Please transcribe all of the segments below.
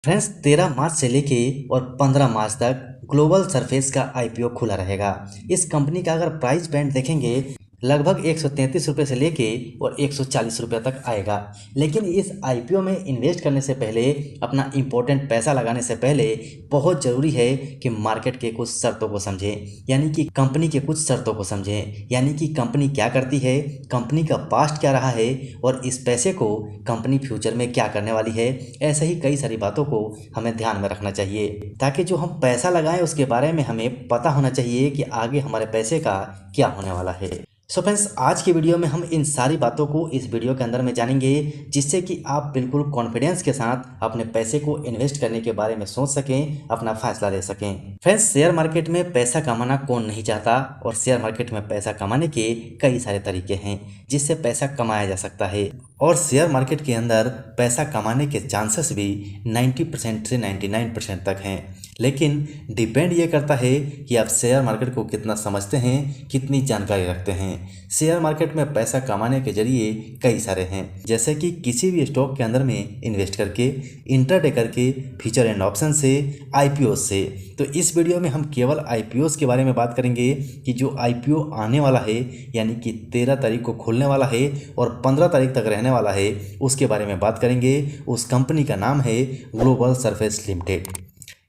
Friends 13 मार्च से लेके और 15 मार्च तक ग्लोबल सरफेस का आईपीओ खुला रहेगा। इस कंपनी का अगर प्राइस बैंड देखेंगे लगभग 133 रुपये से लेके और 140 रुपये तक आएगा। लेकिन इस आईपीओ में इन्वेस्ट करने से पहले, अपना इम्पोर्टेंट पैसा लगाने से पहले बहुत ज़रूरी है कि मार्केट के कुछ शर्तों को समझें, यानी कि कंपनी के कुछ शर्तों को समझें, यानी कि कंपनी क्या करती है, कंपनी का पास्ट क्या रहा है और इस पैसे को कंपनी फ्यूचर में क्या करने वाली है। ऐसे ही कई सारी बातों को हमें ध्यान में रखना चाहिए ताकि जो हम पैसा लगाएं उसके बारे में हमें पता होना चाहिए कि आगे हमारे पैसे का क्या होने वाला है। सो फ्रेंड्स, आज की वीडियो में हम इन सारी बातों को इस वीडियो के अंदर में जानेंगे, जिससे कि आप बिल्कुल कॉन्फिडेंस के साथ अपने पैसे को इन्वेस्ट करने के बारे में सोच सकें, अपना फैसला ले सकें। फ्रेंड्स, शेयर मार्केट में पैसा कमाना कौन नहीं चाहता, और शेयर मार्केट में पैसा कमाने के कई सारे तरीके हैं जिससे पैसा कमाया जा सकता है। और शेयर मार्केट के अंदर पैसा कमाने के चांसेस भी 90% से 99% तक हैं। लेकिन डिपेंड ये करता है कि आप शेयर मार्केट को कितना समझते हैं, कितनी जानकारी रखते हैं। शेयर मार्केट में पैसा कमाने के जरिए कई सारे हैं, जैसे कि किसी भी स्टॉक के अंदर में इन्वेस्ट करके, इंट्राडे करके, फ्यूचर एंड ऑप्शन से, आईपीओ से। तो इस वीडियो में हम केवल आईपीओ के बारे में बात करेंगे कि जो आईपीओ आने वाला है, यानी कि 13 तारीख को खुलने वाला है और 15 तारीख तक रहने वाला है, उसके बारे में बात करेंगे। उस कंपनी का नाम है ग्लोबल सरफेस लिमिटेड।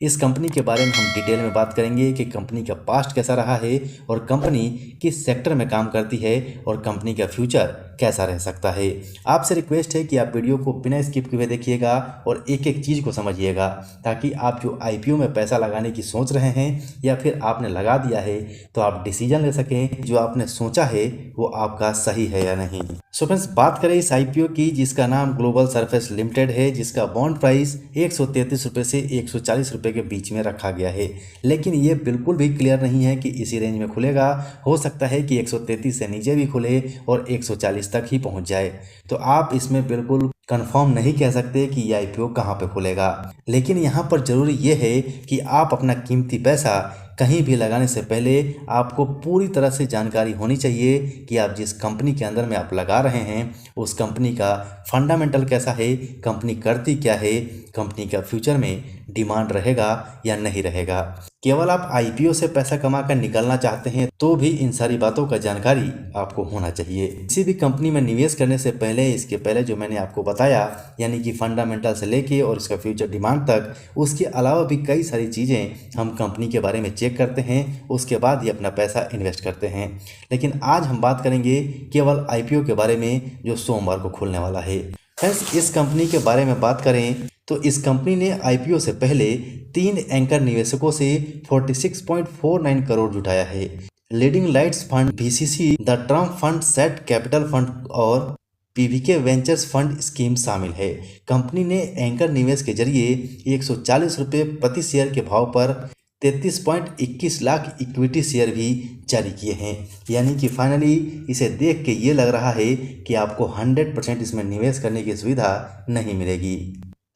इस कंपनी के बारे में हम डिटेल में बात करेंगे कि कंपनी का पास्ट कैसा रहा है और कंपनी किस सेक्टर में काम करती है और कंपनी का फ्यूचर कैसा रह सकता है। आपसे रिक्वेस्ट है कि आप वीडियो को बिना स्किप किए देखिएगा और एक एक चीज़ को समझिएगा, ताकि आप जो आईपीओ में पैसा लगाने की सोच रहे हैं या फिर आपने लगा दिया है तो आप डिसीजन ले सकें जो आपने सोचा है वो आपका सही है या नहीं। सो फ्रेंड्स, बात करें इस आईपीओ की जिसका नाम ग्लोबल सरफेस लिमिटेड है, जिसका बॉन्ड प्राइस 133 रुपये से 140 रुपये के बीच में रखा गया है। लेकिन ये बिल्कुल भी क्लियर नहीं है कि इसी रेंज में खुलेगा। हो सकता है कि 133 से नीचे भी खुले और 140 तक ही पहुंच जाए। तो आप इसमें बिल्कुल कंफर्म नहीं कह सकते कि ये आईपीओ कहाँ पे खुलेगा। लेकिन यहाँ पर ज़रूरी ये है कि आप अपना कीमती पैसा कहीं भी लगाने से पहले आपको पूरी तरह से जानकारी होनी चाहिए कि आप जिस कंपनी के अंदर में आप लगा रहे हैं उस कंपनी का फंडामेंटल कैसा है, कंपनी करती क्या है, कंपनी का फ्यूचर में डिमांड रहेगा या नहीं रहेगा। केवल आप आईपीओ से पैसा कमा कर निकलना चाहते हैं तो भी इन सारी बातों का जानकारी आपको होना चाहिए। किसी भी कंपनी में निवेश करने से पहले, इसके पहले जो मैंने आपको बताया, यानी कि फंडामेंटल से लेके और इसका फ्यूचर डिमांड तक, उसके अलावा भी कई सारी चीज़ें हम कंपनी के बारे में चेक करते हैं, उसके बाद ही अपना पैसा इन्वेस्ट करते हैं। लेकिन आज हम बात करेंगे केवल आईपीओ के बारे में जो सोमवार को खुलने वाला है। फ्रेंड्स, इस कंपनी के बारे में बात करें तो इस कंपनी ने आईपीओ से पहले 3 एंकर निवेशकों से 46.49 करोड़ जुटाया है। Leading lights fund, BCC, the Trump fund, set capital fund और पीवीके वेंचर्स फंड स्कीम शामिल है। कंपनी ने एंकर निवेश के जरिए 140 रुपये प्रति शेयर के भाव पर 33.21 लाख इक्विटी शेयर भी जारी किए हैं। यानी कि फाइनली इसे देख के ये लग रहा है कि आपको 100% इसमें निवेश करने की सुविधा नहीं मिलेगी।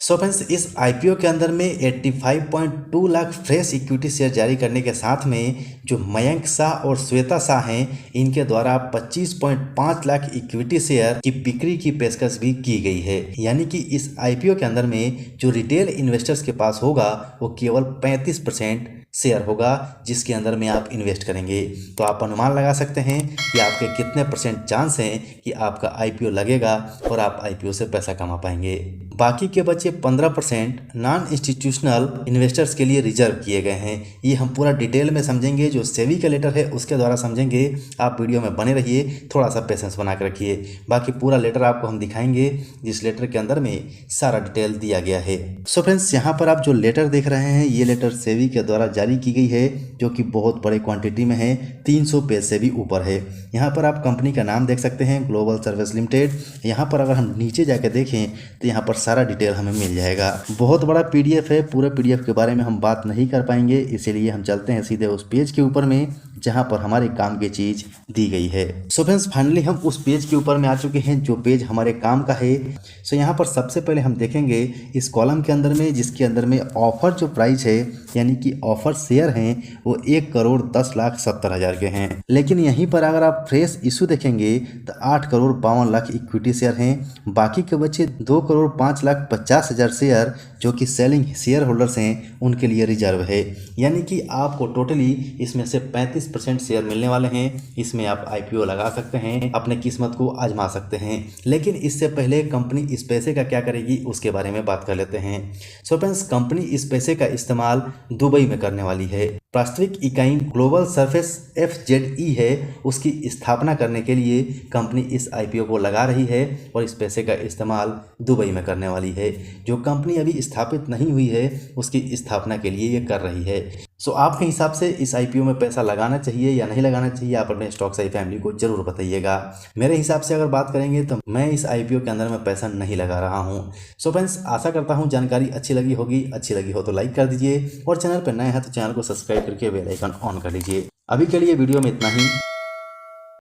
सो फ्रेंड्स, इस आईपीओ के अंदर में 85.2 लाख फ्रेश इक्विटी शेयर जारी करने के साथ में जो मयंक शाह और श्वेता शाह हैं, इनके द्वारा 25.5 लाख इक्विटी शेयर की बिक्री की पेशकश भी की गई है। यानी कि इस आईपीओ के अंदर में जो रिटेल इन्वेस्टर्स के पास होगा वो केवल 35% शेयर होगा जिसके अंदर में आप इन्वेस्ट करेंगे। तो आप अनुमान लगा सकते हैं कि आपके कितने परसेंट चांस हैं कि आपका आईपीओ लगेगा और आप आईपीओ से पैसा कमा पाएंगे। बाकी के बचे 15% नॉन इंस्टीट्यूशनल इन्वेस्टर्स के लिए रिजर्व किए गए हैं। ये हम पूरा डिटेल में समझेंगे, जो सेबी का लेटर है उसके द्वारा समझेंगे। आप वीडियो में बने रहिए, थोड़ा सा पेशेंस बना के रखिए। बाकी पूरा लेटर आपको हम दिखाएंगे जिस लेटर के अंदर में सारा डिटेल दिया गया है। सो फ्रेंड्स, यहाँ पर आप जो लेटर देख रहे हैं ये लेटर सेबी के द्वारा जारी की गई है, जो कि बहुत बड़े क्वांटिटी में है, 300 पेज से भी ऊपर है। यहाँ पर आप कंपनी का नाम देख सकते हैं, ग्लोबल सर्विस लिमिटेड। यहाँ पर अगर हम नीचे जाके देखें तो यहाँ पर सारा डिटेल हमें मिल जाएगा। बहुत बड़ा पीडीएफ है, पूरे पीडीएफ के बारे में हम बात नहीं कर पाएंगे, इसीलिए हम चलते हैं सीधे उस पेज के ऊपर में जहां पर हमारे काम की चीज दी गई है। सो फ्रेंड्स, फाइनली हम उस पेज के ऊपर में आ चुके हैं जो पेज हमारे काम का है। सो यहाँ पर सबसे पहले हम देखेंगे इस कॉलम के अंदर में, जिसके अंदर में ऑफर जो प्राइस है, यानी कि ऑफर शेयर हैं वो 1,10,70,000 के हैं। लेकिन यहीं पर अगर आप फ्रेश इशू देखेंगे तो 8,52,00,000 इक्विटी शेयर हैं। बाकी के बचे 2,05,50,000 शेयर जो कि सेलिंग शेयर होल्डर्स हैं उनके लिए रिजर्व है। यानी कि आपको टोटली इसमें से 35% शेयर मिलने वाले हैं। इसमें आप IPO लगा सकते हैं, अपने किस्मत को आजमा सकते हैं। लेकिन इससे पहले कंपनी इस पैसे का क्या करेगी उसके बारे में बात कर लेते हैं। सो फ्रेंड्स, कंपनी इस पैसे का इस्तेमाल दुबई में करने वाली है। वास्तविक इकाई ग्लोबल सरफेस FZE है। उसकी स्थापना करने के लिए कंपनी इस IPO को लगा रही है और इस पैसे का इस्तेमाल दुबई में करने वाली है। जो कंपनी अभी स्थापित नहीं हुई है उसकी स्थापना के लिए ये कर रही है। सो आपके हिसाब से इस IPO में पैसा लगाना चाहिए या नहीं लगाना चाहिए, आप अपने स्टॉक साई फैमिली को जरूर बताइएगा। मेरे हिसाब से अगर बात करेंगे तो मैं इस IPO के अंदर में पैसा नहीं लगा रहा हूँ। सो फ्रेंड्स, आशा करता हूँ जानकारी अच्छी लगी होगी। अच्छी लगी हो तो लाइक कर दीजिए और चैनल पर नए हैं तो चैनल को सब्सक्राइब करके बेल आइकन ऑन कर लीजिए। अभी के लिए वीडियो में इतना ही।